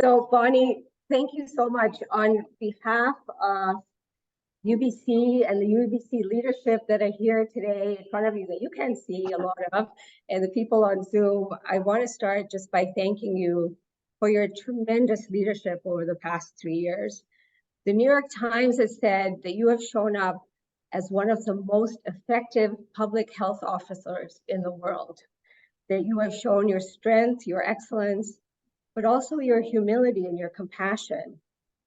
So Bonnie, thank you so much on behalf of UBC and the UBC leadership that are here today in front of you that you can see a lot of, and the people on Zoom. I want to start just by thanking you for your tremendous leadership over the past 3 years. The New York Times has said that you have shown up as one of the most effective public health officers in the world, that you have shown your strength, your excellence, but also your humility and your compassion.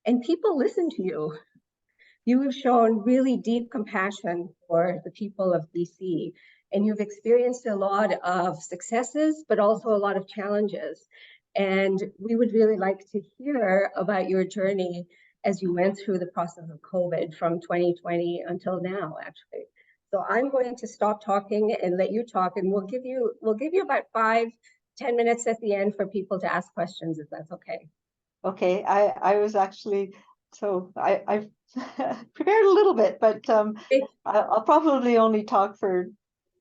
And people listen to you. You have shown really deep compassion for the people of BC, and you've experienced a lot of successes, but also a lot of challenges. And we would really like to hear about your journey as you went through the process of COVID from 2020 until now, actually. So I'm going to stop talking and let you talk, and we'll give you about 5-10 minutes at the end for people to ask questions, if that's okay. Okay, I was actually, so I've prepared a little bit, but I'll probably only talk for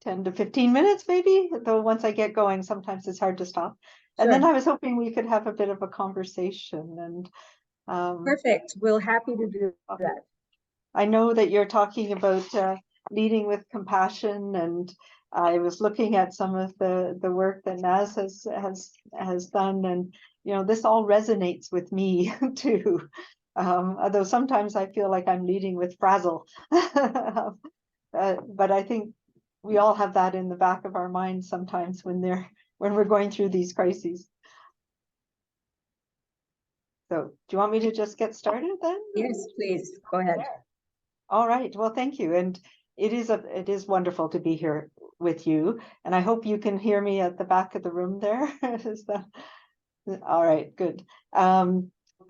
10 to 15 minutes maybe, though once I get going, sometimes it's hard to stop. Sure. And then I was hoping we could have a bit of a conversation. And perfect, we're happy to do that. I know that you're talking about leading with compassion, and I was looking at some of the work that Naz has done, and you know, this all resonates with me too. Although sometimes I feel like I'm leading with frazzle, but I think we all have that in the back of our minds sometimes when we're going through these crises. So, do you want me to just get started then? Yes, please go ahead. All right. Well, thank you. And it is wonderful to be here with you. And I hope you can hear me at the back of the room there. Is that all right? Good.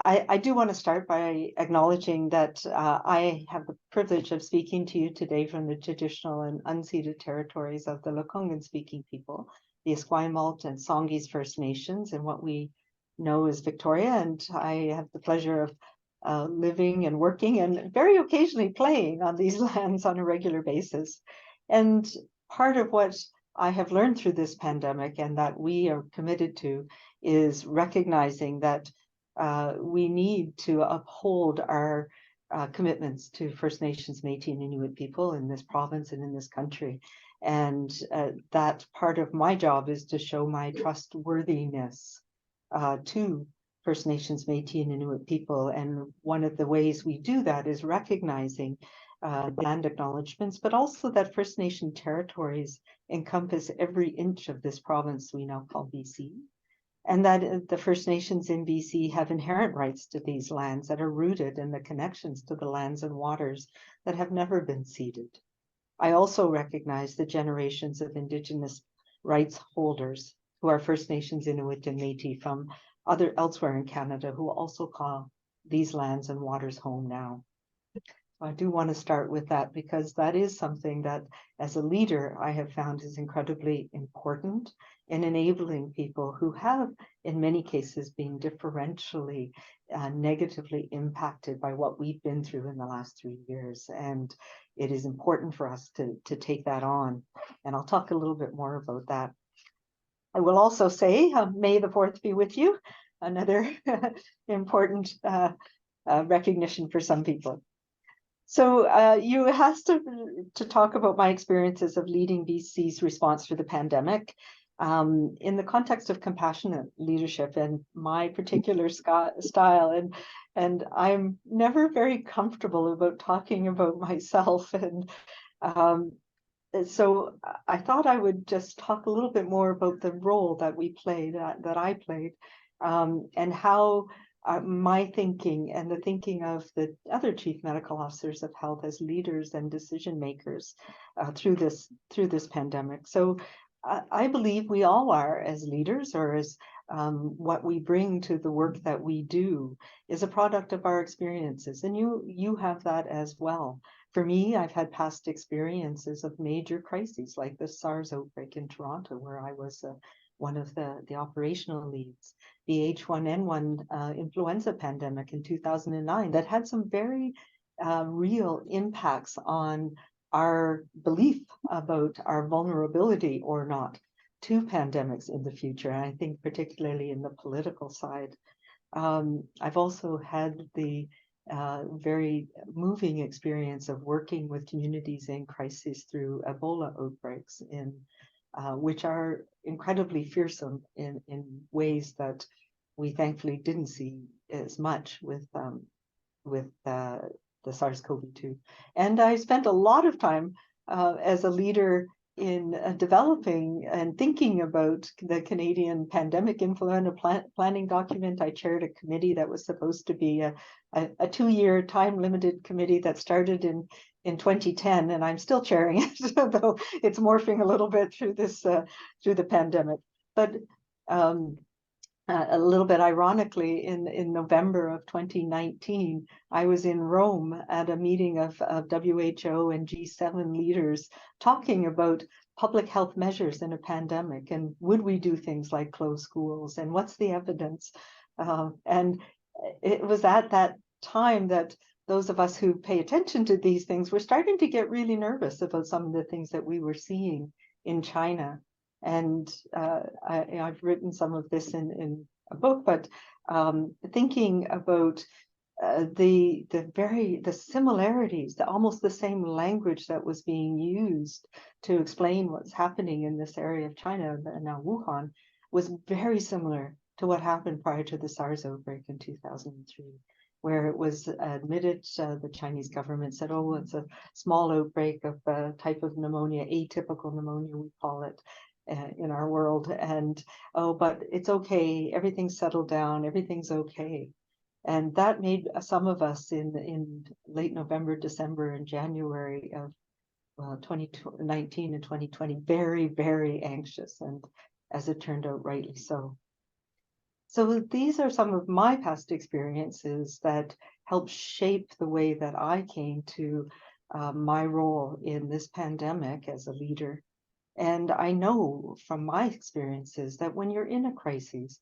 I do want to start by acknowledging that I have the privilege of speaking to you today from the traditional and unceded territories of the Lekwungen speaking people, the Esquimalt and Songhees First Nations, and what we know as Victoria. And I have the pleasure of living and working and very occasionally playing on these lands on a regular basis. And part of what I have learned through this pandemic and that we are committed to is recognizing that we need to uphold our commitments to First Nations, Métis, and Inuit people in this province and in this country. And that part of my job is to show my trustworthiness to First Nations, Métis, and Inuit people. And one of the ways we do that is recognizing land acknowledgements, but also that First Nation territories encompass every inch of this province we now call BC. And that the First Nations in BC have inherent rights to these lands that are rooted in the connections to the lands and waters that have never been ceded. I also recognize the generations of Indigenous rights holders who are First Nations, Inuit, and Métis from elsewhere in Canada who also call these lands and waters home now. I do want to start with that because that is something that as a leader I have found is incredibly important in enabling people who have in many cases been differentially negatively impacted by what we've been through in the last 3 years. And it is important for us to take that on. And I'll talk a little bit more about that. I will also say, May the 4th be with you, another important recognition for some people. So you asked to talk about my experiences of leading BC's response to the pandemic in the context of compassionate leadership and my particular style. And I'm never very comfortable about talking about myself. And so I thought I would just talk a little bit more about the role that we played, that I played, and how my thinking and the thinking of the other chief medical officers of health as leaders and decision makers through this pandemic. So I believe we all are as leaders, or as what we bring to the work that we do is a product of our experiences, and you have that as well. For me, I've had past experiences of major crises like the SARS outbreak in Toronto, where I was one of the operational leads, the H1N1 influenza pandemic in 2009 that had some very real impacts on our belief about our vulnerability or not to pandemics in the future. And I think particularly in the political side. I've also had the very moving experience of working with communities in crisis through Ebola outbreaks, which are incredibly fearsome in ways that we thankfully didn't see as much with the SARS-CoV-2. And I spent a lot of time as a leader in developing and thinking about the Canadian pandemic influenza planning document. I chaired a committee that was supposed to be a 2-year time-limited committee that started in 2010, and I'm still chairing it, though it's morphing a little bit through this through the pandemic. But a little bit ironically, in November of 2019, I was in Rome at a meeting of WHO and G7 leaders talking about public health measures in a pandemic, and would we do things like close schools, and what's the evidence? And it was at that time that those of us who pay attention to these things were starting to get really nervous about some of the things that we were seeing in China. And I've written some of this in a book, but thinking about the similarities, almost the same language that was being used to explain what's happening in this area of China, now Wuhan, was very similar to what happened prior to the SARS outbreak in 2003. Where it was admitted, the Chinese government said, oh, it's a small outbreak of a type of pneumonia, atypical pneumonia, we call it in our world. And, oh, but it's okay, everything's settled down, everything's okay. And that made some of us in late November, December, and January of 2019 and 2020 very, very anxious, and as it turned out, rightly so. So these are some of my past experiences that helped shape the way that I came to my role in this pandemic as a leader. And I know from my experiences that when you're in a crisis,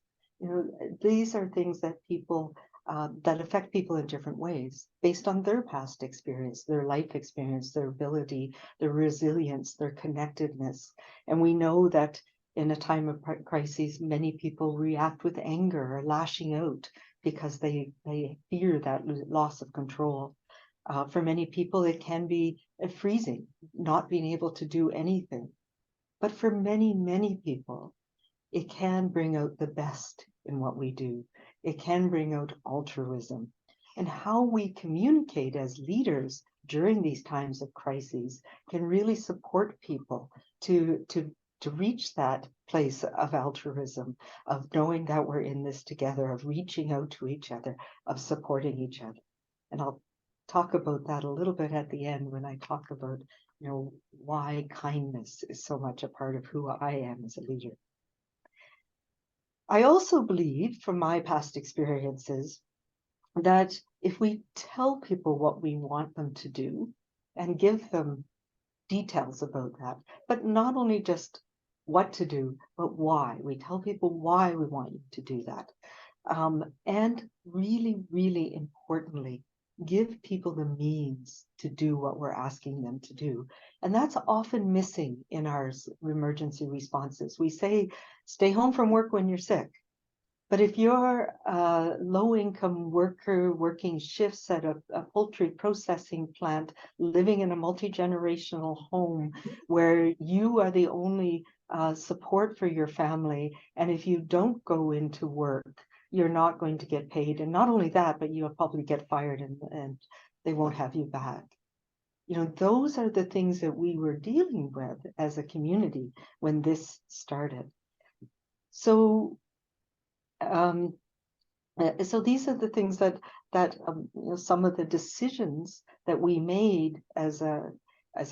these are things that people that affect people in different ways based on their past experience, their life experience, their ability, their resilience, their connectedness. And we know that in a time of crisis, many people react with anger or lashing out because they fear that loss of control. For many people, it can be freezing, not being able to do anything. But for many, many people, it can bring out the best in what we do. It can bring out altruism. And how we communicate as leaders during these times of crises can really support people to reach that place of altruism, of knowing that we're in this together, of reaching out to each other, of supporting each other. And I'll talk about that a little bit at the end when I talk about, why kindness is so much a part of who I am as a leader. I also believe from my past experiences that if we tell people what we want them to do and give them details about that, but not only just what to do, but why. We tell people why we want you to do that. And really, really importantly, give people the means to do what we're asking them to do. And that's often missing in our emergency responses. We say, stay home from work when you're sick. But if you're a low-income worker working shifts at a poultry processing plant, living in a multi-generational home where you are the only support for your family, and if you don't go into work, you're not going to get paid. And not only that, but you'll probably get fired and they won't have you back. Those are the things that we were dealing with as a community when this started. So these are the things that some of the decisions that we made as a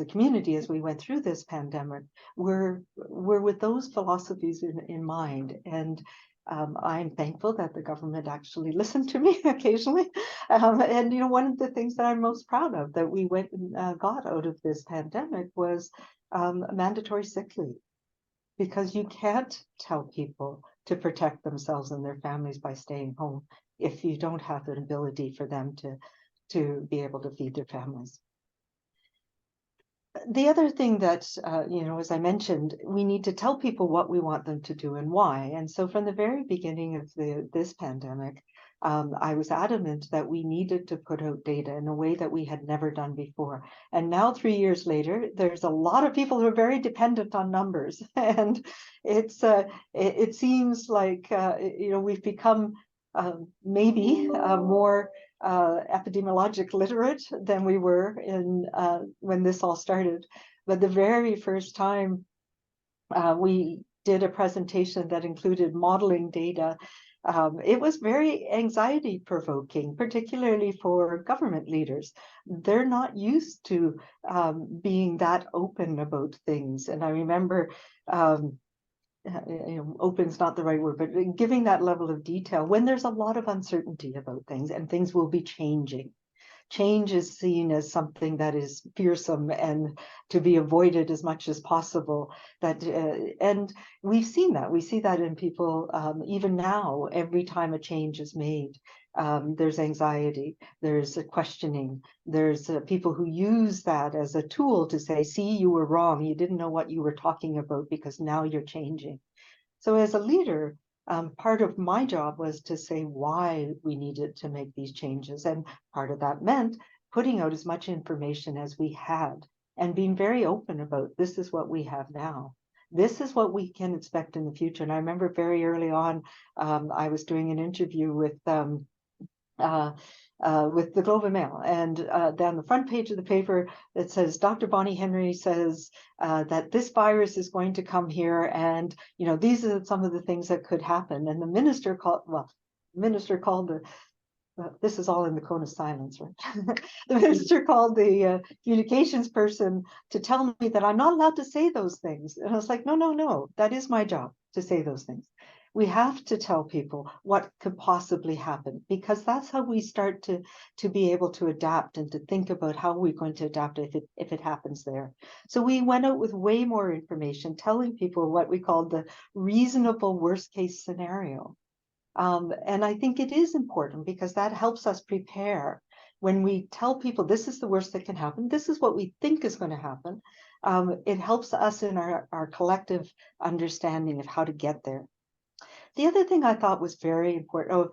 community as we went through this pandemic were with those philosophies in mind. And I'm thankful that the government actually listened to me occasionally. And one of the things that I'm most proud of that we went and got out of this pandemic was mandatory sick leave, because you can't tell people to protect themselves and their families by staying home if you don't have an ability for them to be able to feed their families. The other thing that, as I mentioned, we need to tell people what we want them to do and why. And so from the very beginning of this pandemic, I was adamant that we needed to put out data in a way that we had never done before. And now 3 years later, there's a lot of people who are very dependent on numbers. And it seems like, we've become maybe more epidemiologic literate than we were in when this all started. But the very first time we did a presentation that included modeling data, it was very anxiety provoking, particularly for government leaders. They're not used to being that open about things. And I remember, open's not the right word, but giving that level of detail when there's a lot of uncertainty about things and things will be changing. Change is seen as something that is fearsome and to be avoided as much as possible. And we've seen that. We see that in people even now. Every time a change is made, there's anxiety, there's a questioning, there's people who use that as a tool to say, see, you were wrong. You didn't know what you were talking about because now you're changing. So as a leader, part of my job was to say why we needed to make these changes. And part of that meant putting out as much information as we had and being very open about this is what we have now. This is what we can expect in the future. And I remember very early on, I was doing an interview with the Globe and Mail, and down the front page of the paper, it says, Dr. Bonnie Henry says that this virus is going to come here, and these are some of the things that could happen. And the minister called this is all in the cone of silence, right? The minister called the communications person to tell me that I'm not allowed to say those things. And I was like, no, that is my job to say those things. We have to tell people what could possibly happen, because that's how we start to be able to adapt and to think about how we're going to adapt if it happens there. So we went out with way more information, telling people what we called the reasonable worst case scenario. And I think it is important because that helps us prepare. When we tell people this is the worst that can happen, this is what we think is going to happen, it helps us in our collective understanding of how to get there. The other thing I thought was very important,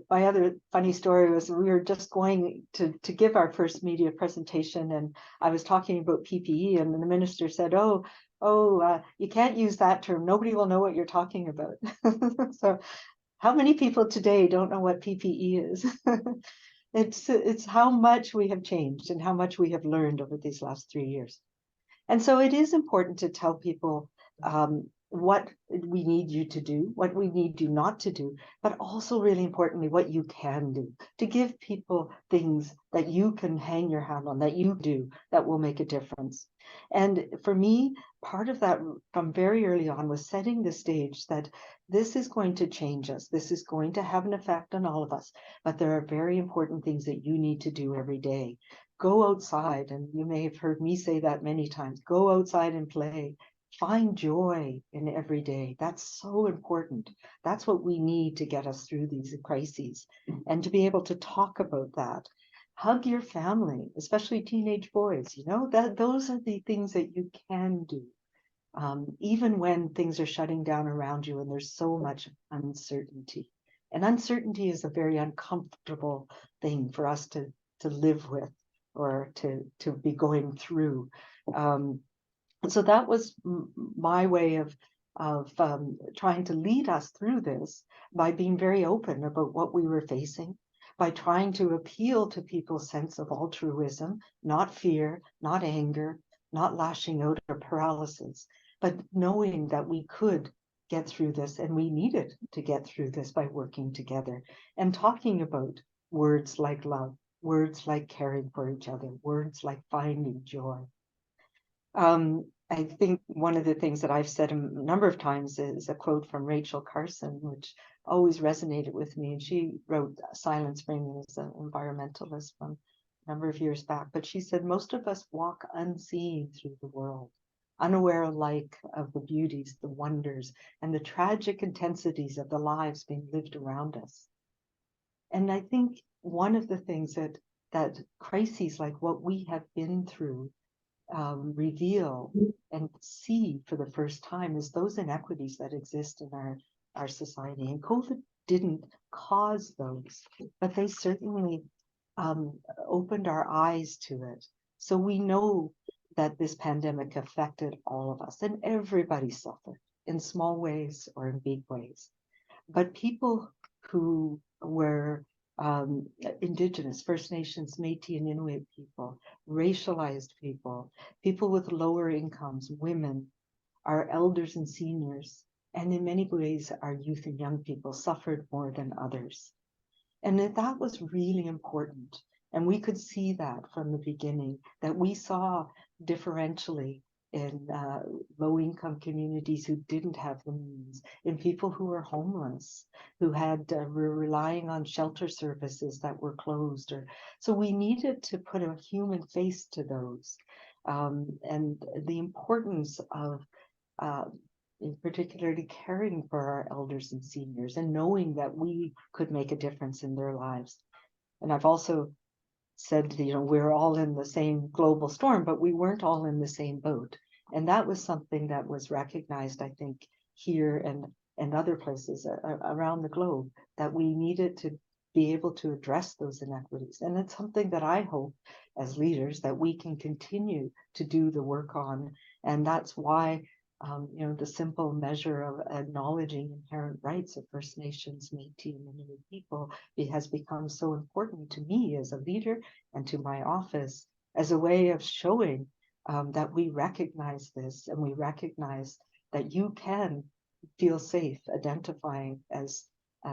my other funny story was we were just going to give our first media presentation, and I was talking about PPE, and the minister said, you can't use that term. Nobody will know what you're talking about. So how many people today don't know what PPE is? It's how much we have changed and how much we have learned over these last 3 years. And so it is important to tell people what we need you to do, what we need you not to do, but also really importantly, what you can do, to give people things that you can hang your hat on, that you do, that will make a difference. And for me, part of that from very early on was setting the stage that this is going to change us. This is going to have an effect on all of us, but there are very important things that you need to do every day. Go outside, and you may have heard me say that many times, go outside and play. Find joy in every day. That's so important. That's what we need to get us through these crises, and to be able to talk about that. Hug your family, especially teenage boys. Those are the things that you can do, even when things are shutting down around you and there's so much uncertainty. And uncertainty is a very uncomfortable thing for us to live with or to be going through. So that was my way of trying to lead us through this, by being very open about what we were facing, by trying to appeal to people's sense of altruism, not fear, not anger, not lashing out or paralysis, but knowing that we could get through this, and we needed to get through this by working together and talking about words like love, words like caring for each other, words like finding joy. I think one of the things that I've said a number of times is a quote from Rachel Carson, which always resonated with me. And she wrote Silent Spring as an environmentalist from a number of years back. But she said, most of us walk unseen through the world, unaware alike of the beauties, the wonders, and the tragic intensities of the lives being lived around us. And I think one of the things that crises like what we have been through reveal and see for the first time is those inequities that exist in our society. And COVID didn't cause those, but they certainly opened our eyes to it. So we know that this pandemic affected all of us, and everybody suffered in small ways or in big ways. But people who were Indigenous, First Nations, Métis and Inuit people, racialized people, people with lower incomes, women, our elders and seniors, and in many ways our youth and young people suffered more than others. And that was really important. And we could see that from the beginning, that we saw differentially in low-income communities who didn't have the means, in people who were homeless, who were relying on shelter services that were closed. So we needed to put a human face to those. And the importance of in particularly caring for our elders and seniors and knowing that we could make a difference in their lives. And I've also said, we're all in the same global storm, but we weren't all in the same boat. And that was something that was recognized, I think, here and other places around the globe, that we needed to be able to address those inequities. And it's something that I hope as leaders that we can continue to do the work on. And that's why the simple measure of acknowledging inherent rights of First Nations, Métis, and Inuit people, it has become so important to me as a leader and to my office as a way of showing that we recognize this, and we recognize that you can feel safe identifying as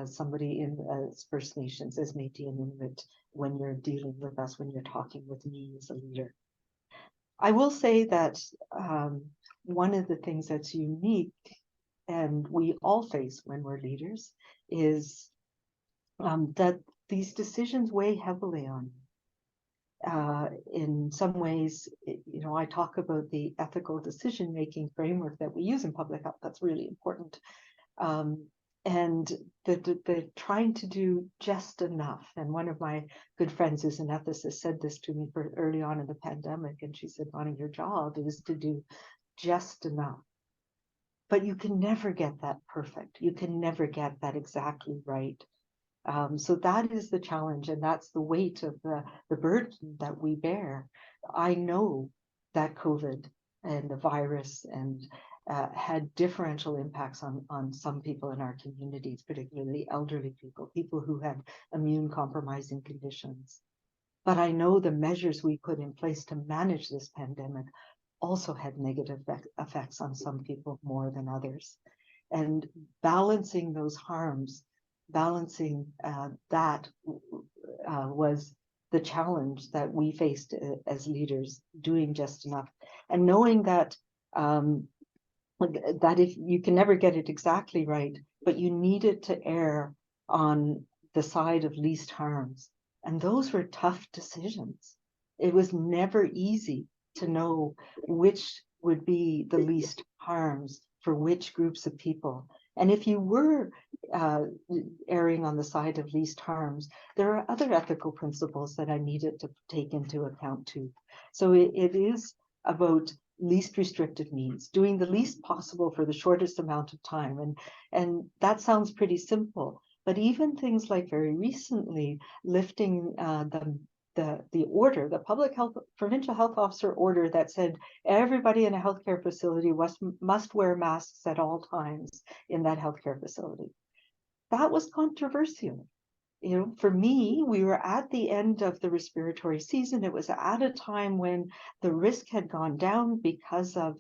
somebody as First Nations, as Métis and Inuit, when you're dealing with us, when you're talking with me as a leader. I will say that one of the things that's unique, and we all face when we're leaders, is that these decisions weigh heavily on you. In some ways, I talk about the ethical decision-making framework that we use in public health. That's really important. And the trying to do just enough. And one of my good friends who's an ethicist said this to me early on in the pandemic. And she said, Bonnie, your job is to do just enough. But you can never get that perfect. You can never get that exactly right. So that is the challenge, and that's the weight of the burden that we bear. I know that COVID and the virus and had differential impacts on some people in our communities, particularly elderly people, people who had immune compromising conditions. But I know the measures we put in place to manage this pandemic also had negative effects on some people more than others. And balancing those harms, balancing that was the challenge that we faced as leaders, doing just enough. And knowing that that if you can never get it exactly right, but you needed to err on the side of least harms. And those were tough decisions. It was never easy to know which would be the least harms for which groups of people. And if you were erring on the side of least harms, there are other ethical principles that I needed to take into account too. So it is about least restrictive means, doing the least possible for the shortest amount of time. And that sounds pretty simple, but even things like very recently lifting the order, the provincial health officer order that said everybody in a healthcare facility must wear masks at all times in that healthcare facility. That was controversial. For me, we were at the end of the respiratory season. It was at a time when the risk had gone down because of,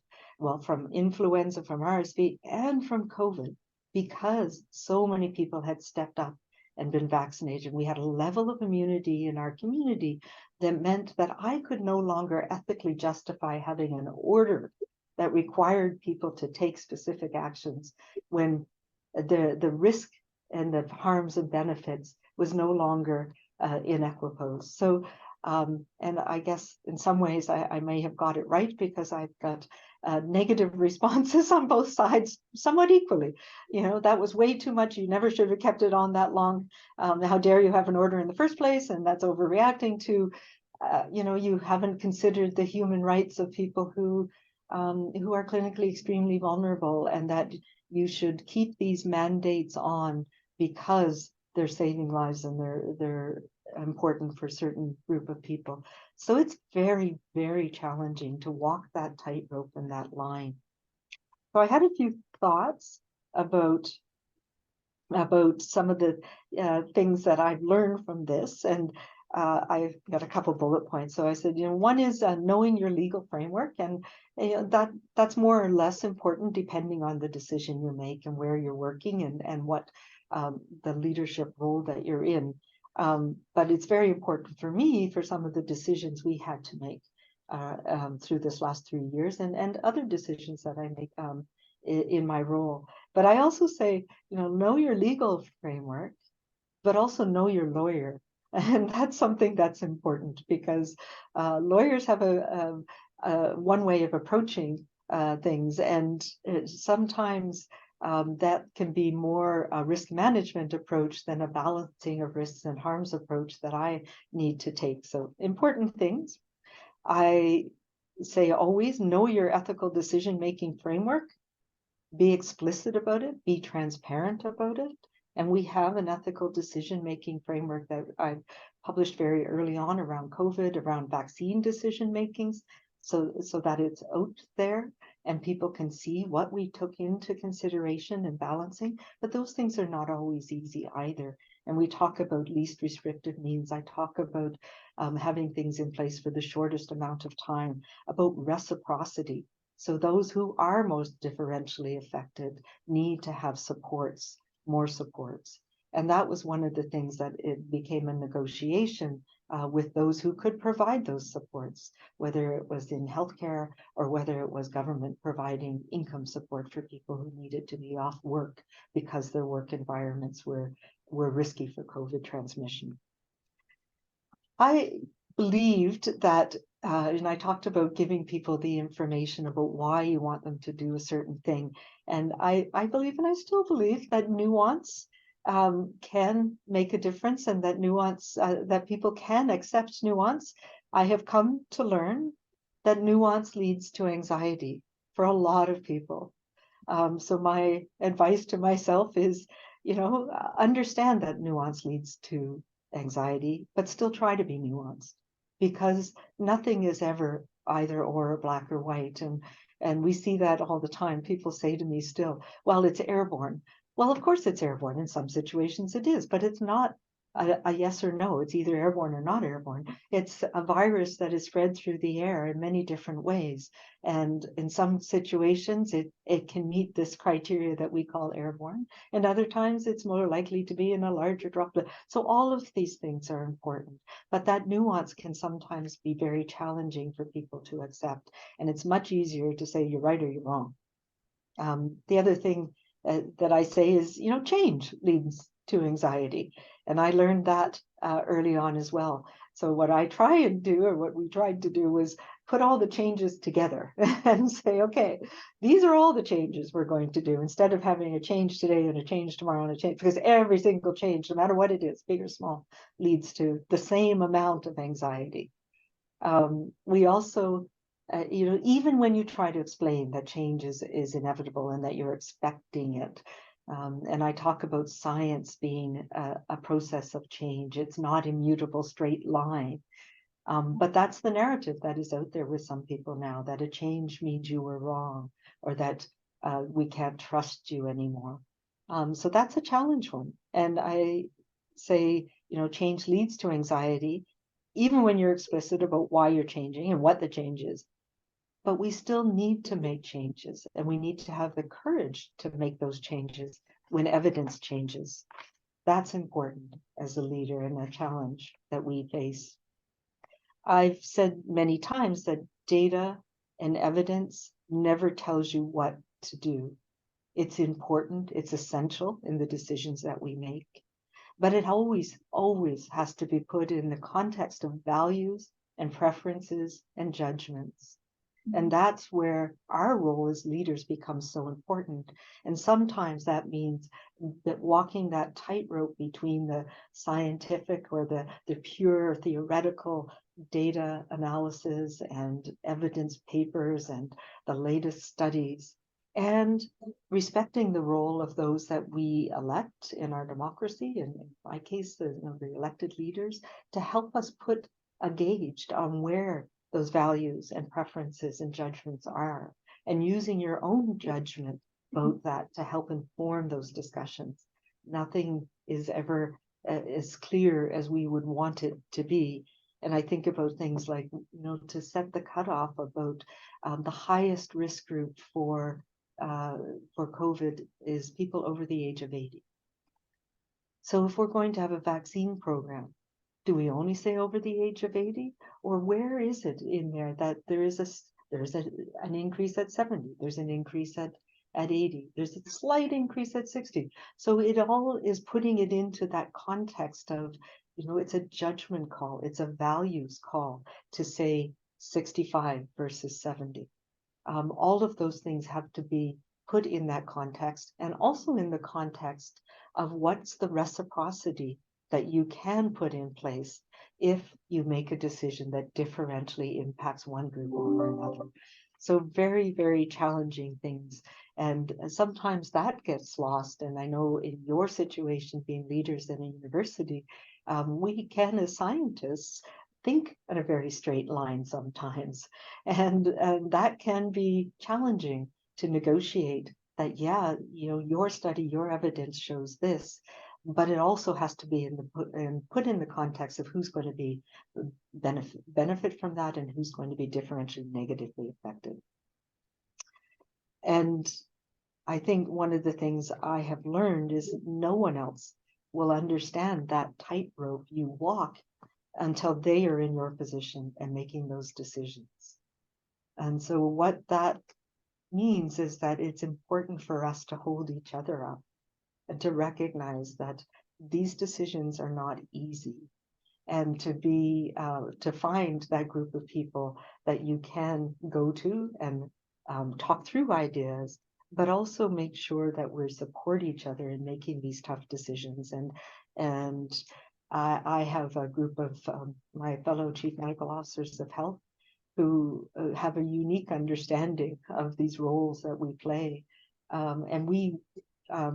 from influenza, from RSV, and from COVID, because so many people had stepped up and been vaccinated. We had a level of immunity in our community that meant that I could no longer ethically justify having an order that required people to take specific actions when the risk and the harms and benefits was no longer in equipoise. So, and I guess in some ways I may have got it right, because I've got negative responses on both sides somewhat equally. That was way too much. You never should have kept it on that long. How dare you have an order in the first place? And that's overreacting to, you haven't considered the human rights of people who are clinically extremely vulnerable, and that you should keep these mandates on because they're saving lives and they're important for a certain group of people. So it's very, very challenging to walk that tightrope and that line. So I had a few thoughts about some of the things that I've learned from this, and I've got a couple bullet points. So I said, one is knowing your legal framework, and that's more or less important depending on the decision you make and where you're working and what the leadership role that you're in. But it's very important for me for some of the decisions we had to make through this last 3 years, and other decisions that I make in my role. But I also say, know your legal framework, but also know your lawyer. And that's something that's important, because lawyers have a one way of approaching things, and sometimes that can be more a risk management approach than a balancing of risks and harms approach that I need to take. So important things. I say always know your ethical decision-making framework. Be explicit about it, be transparent about it. And we have an ethical decision-making framework that I published very early on around COVID, around vaccine decision-makings, so that it's out there and people can see what we took into consideration and balancing. But those things are not always easy either. And we talk about least restrictive means. I talk about having things in place for the shortest amount of time, about reciprocity. So those who are most differentially affected need to have supports, more supports. And that was one of the things that it became a negotiation with those who could provide those supports, whether it was in healthcare or whether it was government providing income support for people who needed to be off work because their work environments were risky for COVID transmission. I believed that, and I talked about giving people the information about why you want them to do a certain thing. And I believe, and I still believe, that nuance can make a difference, and that nuance, that people can accept nuance. I have come to learn that nuance leads to anxiety for a lot of people. So my advice to myself is, understand that nuance leads to anxiety, but still try to be nuanced, because nothing is ever either or black or white. And we see that all the time. People say to me still, well, it's airborne. Well, of course it's airborne. In some situations it is, but it's not a yes or no. It's either airborne or not airborne. It's a virus that is spread through the air in many different ways. And in some situations, it can meet this criteria that we call airborne. And other times it's more likely to be in a larger droplet. So all of these things are important, but that nuance can sometimes be very challenging for people to accept. And it's much easier to say you're right or you're wrong. The other thing that I say is, change leads to anxiety. And I learned that early on as well. So what I try and do, or what we tried to do, was put all the changes together and say, okay, these are all the changes we're going to do, instead of having a change today and a change tomorrow and a change, because every single change, no matter what it is, big or small, leads to the same amount of anxiety. We also, even when you try to explain that change is inevitable and that you're expecting it, and I talk about science being a process of change. It's not immutable straight line. But that's the narrative that is out there with some people now, that a change means you were wrong, or that we can't trust you anymore. So that's a challenge one. And I say, change leads to anxiety, even when you're explicit about why you're changing and what the change is. But we still need to make changes, and we need to have the courage to make those changes when evidence changes. That's important as a leader and a challenge that we face. I've said many times that data and evidence never tells you what to do. It's important, it's essential in the decisions that we make, but it always, always has to be put in the context of values and preferences and judgments. And that's where our role as leaders becomes so important. And sometimes that means that walking that tightrope between the scientific or the pure theoretical data analysis and evidence papers and the latest studies, and respecting the role of those that we elect in our democracy, and in my case, the elected leaders, to help us put a gauge on where those values and preferences and judgments are, and using your own judgment about that to help inform those discussions. Nothing is ever as clear as we would want it to be. And I think about things like, to set the cutoff about the highest risk group for COVID is people over the age of 80. So if we're going to have a vaccine program, do we only say over the age of 80, or where is it in there that there's an increase at 70, there's an increase at 80, there's a slight increase at 60. So it all is putting it into that context of, it's a judgment call, it's a values call to say 65 versus 70. All of those things have to be put in that context, and also in the context of what's the reciprocity that you can put in place if you make a decision that differentially impacts one group over another. So very, very challenging things. And sometimes that gets lost. And I know in your situation, being leaders in a university, we can, as scientists, think in a very straight line sometimes. And that can be challenging to negotiate that, your study, your evidence shows this, but it also has to be put in the context of who's going to be benefit from that and who's going to be differentially negatively affected. And I think one of the things I have learned is no one else will understand that tightrope you walk until they are in your position and making those decisions. And so what that means is that it's important for us to hold each other up and to recognize that these decisions are not easy, and to find that group of people that you can go to and talk through ideas, but also make sure that we support each other in making these tough decisions. And I have a group of my fellow chief medical officers of health who have a unique understanding of these roles that we play, and we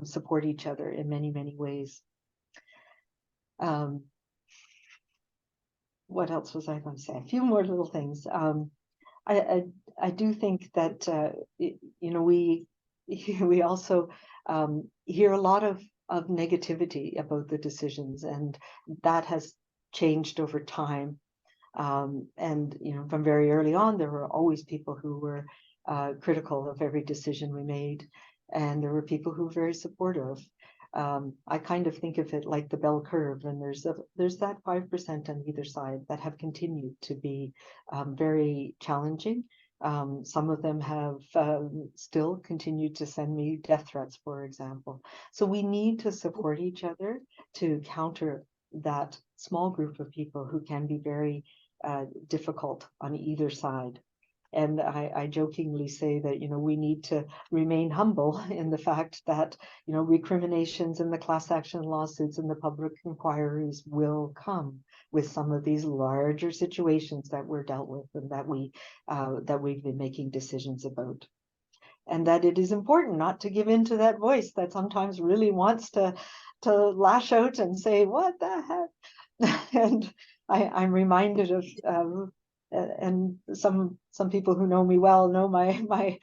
support each other in many, many ways. What else was I going to say? A few more little things. I do think that we also hear a lot of negativity about the decisions, and that has changed over time. And from very early on, there were always people who were critical of every decision we made, and there were people who were very supportive. I kind of think of it like the bell curve, and there's that 5% on either side that have continued to be very challenging. Some of them have still continued to send me death threats, for example. So we need to support each other to counter that small group of people who can be very difficult on either side. And I jokingly say that, we need to remain humble in the fact that, recriminations and the class action lawsuits and the public inquiries will come with some of these larger situations that we're dealt with and that we've been making decisions about. And that it is important not to give in to that voice that sometimes really wants to lash out and say, what the heck? And I'm reminded of and some people who know me well know my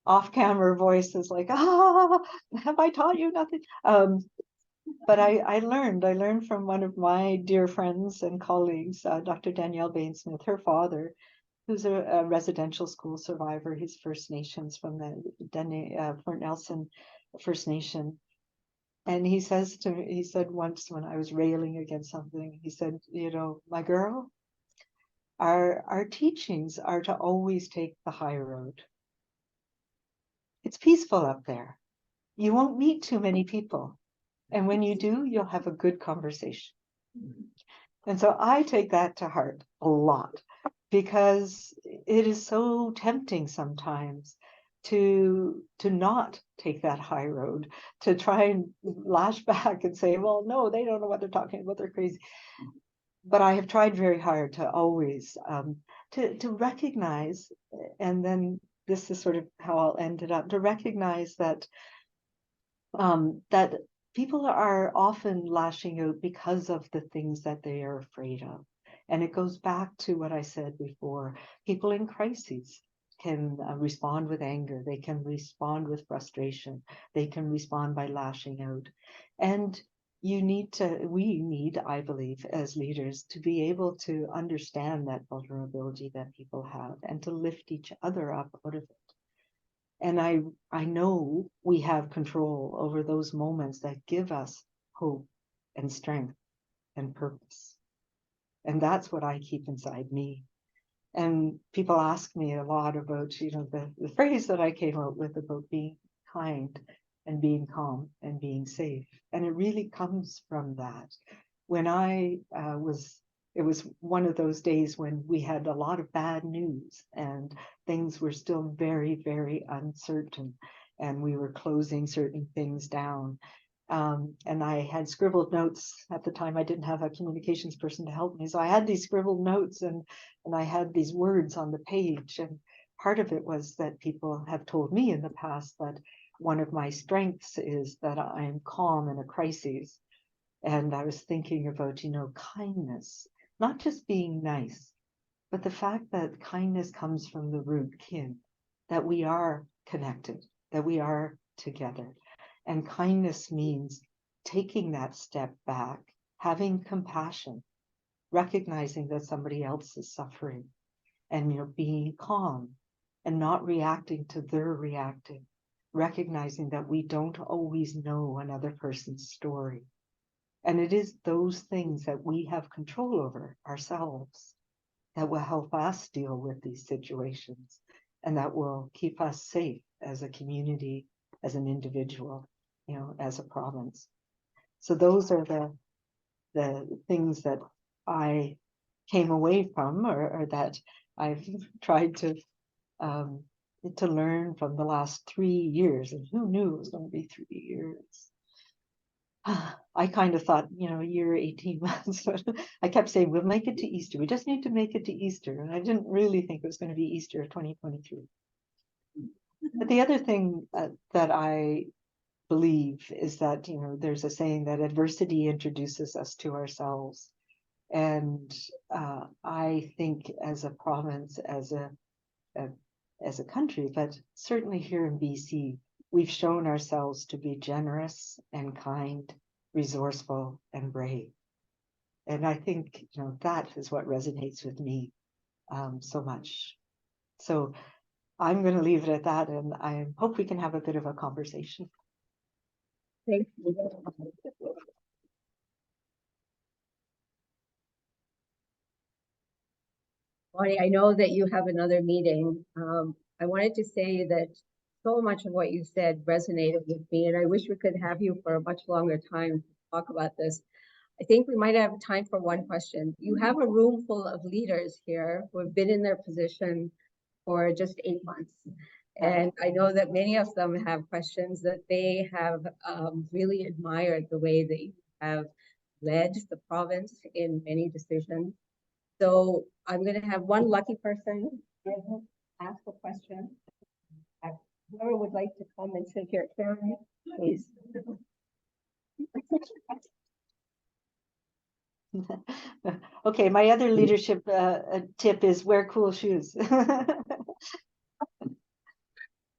off-camera voice is like, have I taught you nothing? But I learned from one of my dear friends and colleagues, Dr. Danielle Bain-Smith, her father, who's a residential school survivor. He's First Nations from the Fort Nelson First Nation. And he said once when I was railing against something, he said, my girl, our teachings are to always take the high road. It's peaceful up there. You won't meet too many people. And when you do, you'll have a good conversation. And so I take that to heart a lot, because it is so tempting sometimes to not take that high road, to try and lash back and say, well, no, they don't know what they're talking about, they're crazy. But I have tried very hard to always to recognize and then this is sort of how I'll end it up, to recognize that that people are often lashing out because of the things that they are afraid of. And it goes back to what I said before. People in crises can respond with anger. They can respond with frustration. They can respond by lashing out. And we need, I believe, as leaders, to be able to understand that vulnerability that people have and to lift each other up out of it. And I know we have control over those moments that give us hope and strength and purpose. And that's what I keep inside me. And people ask me a lot about, the phrase that I came out with about being kind and being calm and being safe. And it really comes from that. When it was one of those days when we had a lot of bad news and things were still very, very uncertain, and we were closing certain things down. And I had scribbled notes at the time. I didn't have a communications person to help me. So I had these scribbled notes and I had these words on the page. And part of it was that people have told me in the past that one of my strengths is that I'm calm in a crisis. And I was thinking about, kindness, not just being nice, but the fact that kindness comes from the root kin, that we are connected, that we are together. And kindness means taking that step back, having compassion, recognizing that somebody else is suffering, and being calm and not reacting to their reacting, recognizing that we don't always know another person's story. And it is those things that we have control over ourselves that will help us deal with these situations and that will keep us safe as a community, as an individual, as a province. So those are the things that I came away from, or that I've tried to learn from the last 3 years. And who knew it was going to be 3 years? I kind of thought, a year, 18 months. I kept saying, we'll make it to Easter. We just need to make it to Easter. And I didn't really think it was going to be Easter of 2023. But the other thing that I believe is that, there's a saying that adversity introduces us to ourselves. And I think as a province, as a country, but certainly here in BC, we've shown ourselves to be generous and kind, resourceful and brave. And I think, that is what resonates with me so much. So I'm going to leave it at that, and I hope we can have a bit of a conversation. Thank you. Bonnie, I know that you have another meeting. I wanted to say that so much of what you said resonated with me, and I wish we could have you for a much longer time to talk about this. I think we might have time for one question. You have a room full of leaders here who have been in their position for just 8 months. And I know that many of them have questions that they have really admired the way that you have led the province in many decisions. So I'm going to have one lucky person ask a question. Whoever would like to come and sit here, Karen, please. Okay, my other leadership tip is wear cool shoes.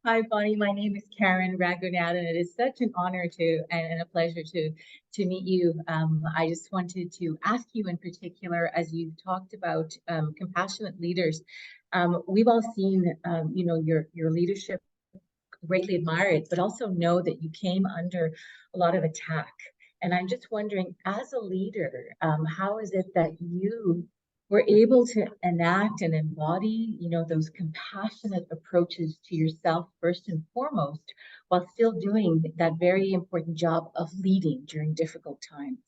Hi, Bonnie. My name is Karen Ragunat, and it is such an honor and a pleasure to meet you. I just wanted to ask you in particular, as you talked about compassionate leaders. We've all seen, your leadership, greatly admired, but also know that you came under a lot of attack. And I'm just wondering, as a leader, how is it that you were able to enact and embody, those compassionate approaches to yourself first and foremost, while still doing that very important job of leading during difficult times?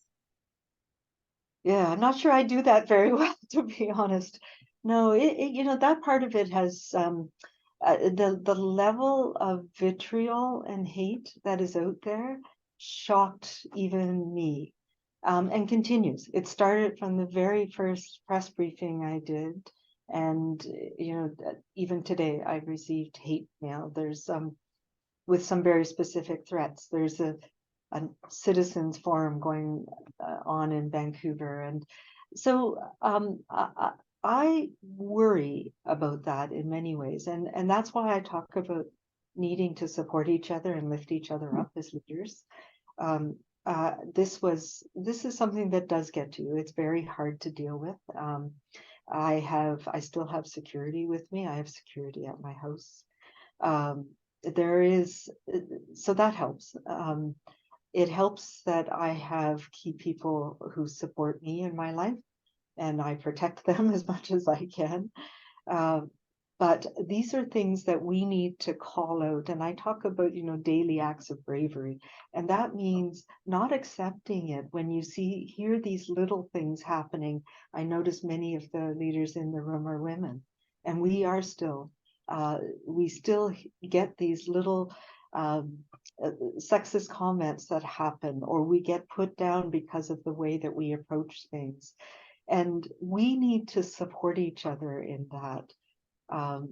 Yeah, I'm not sure I do that very well, to be honest. No, that part of it has the level of vitriol and hate that is out there shocked even me. And continues. It started from the very first press briefing I did And, even today I've received hate mail. There's with some very specific threats. There's a citizens forum going on in Vancouver. And so I worry about that in many ways. And that's why I talk about needing to support each other and lift each other up as leaders. This is something that does get to you. It's very hard to deal with. I still have security with me. I have security at my house. So that helps. It helps that I have key people who support me in my life, and I protect them as much as I can. But these are things that we need to call out. And I talk about, daily acts of bravery. And that means not accepting it when you hear these little things happening. I notice many of the leaders in the room are women, and we still get these little sexist comments that happen, or we get put down because of the way that we approach things. And we need to support each other in that.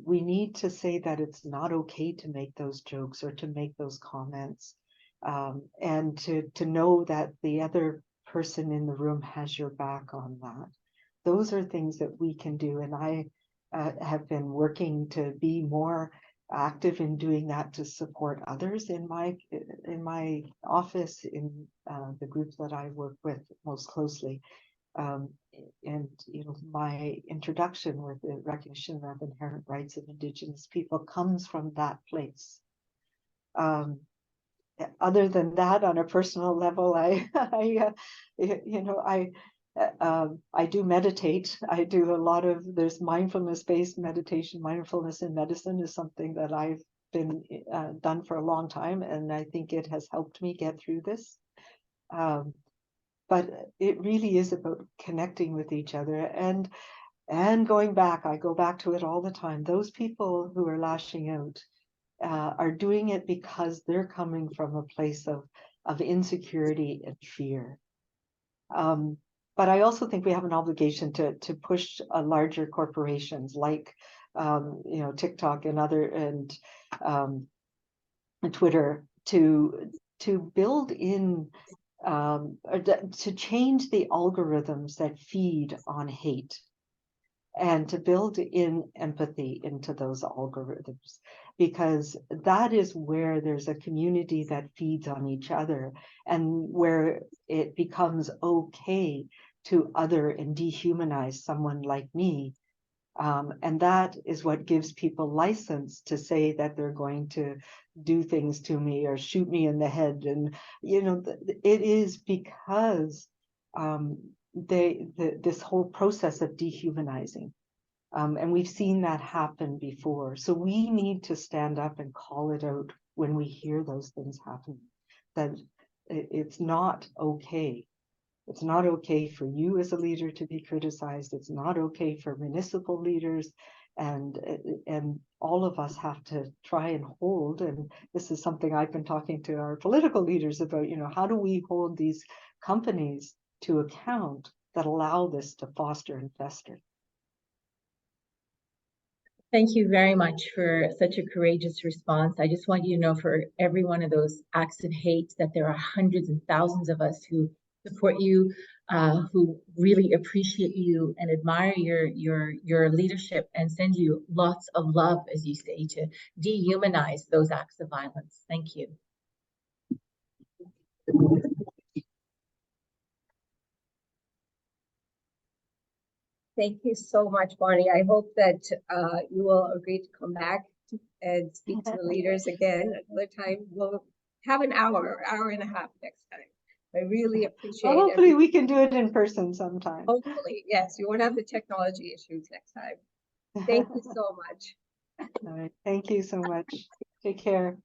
We need to say that it's not okay to make those jokes or to make those comments, and to know that the other person in the room has your back on that. Those are things that we can do, and I have been working to be more active in doing that, to support others in my office, in the groups that I work with most closely. And my introduction with the recognition of inherent rights of Indigenous people comes from that place. Other than that, on a personal level, I do meditate. I do a lot of, there's mindfulness-based meditation. Mindfulness in medicine is something that I've been done for a long time, and I think it has helped me get through this. But it really is about connecting with each other and going back. I go back to it all the time. Those people who are lashing out are doing it because they're coming from a place of insecurity and fear. But I also think we have an obligation to push larger corporations like TikTok and Twitter to build in or to change the algorithms that feed on hate, and to build in empathy into those algorithms, because that is where there's a community that feeds on each other, and where it becomes okay to other and dehumanize someone like me. And that is what gives people license to say that they're going to do things to me or shoot me in the head. And, it is because this whole process of dehumanizing. And we've seen that happen before. So we need to stand up and call it out when we hear those things happen, that it's not okay. It's not okay for you as a leader to be criticized. It's not okay for municipal leaders. And all of us have to try and hold, and this is something I've been talking to our political leaders about, how do we hold these companies to account that allow this to foster and fester? Thank you very much for such a courageous response. I just want you to know, for every one of those acts of hate, that there are hundreds and thousands of us who support you, who really appreciate you and admire your leadership, and send you lots of love, as you say, to dehumanize those acts of violence. Thank you. Thank you so much, Bonnie. I hope that you will agree to come back and speak to the leaders again another time. We'll have an hour and a half next time. I really appreciate it. Well, hopefully we can do it in person sometime. Hopefully, yes. You won't have the technology issues next time. Thank you so much. All right. Thank you so much. Take care.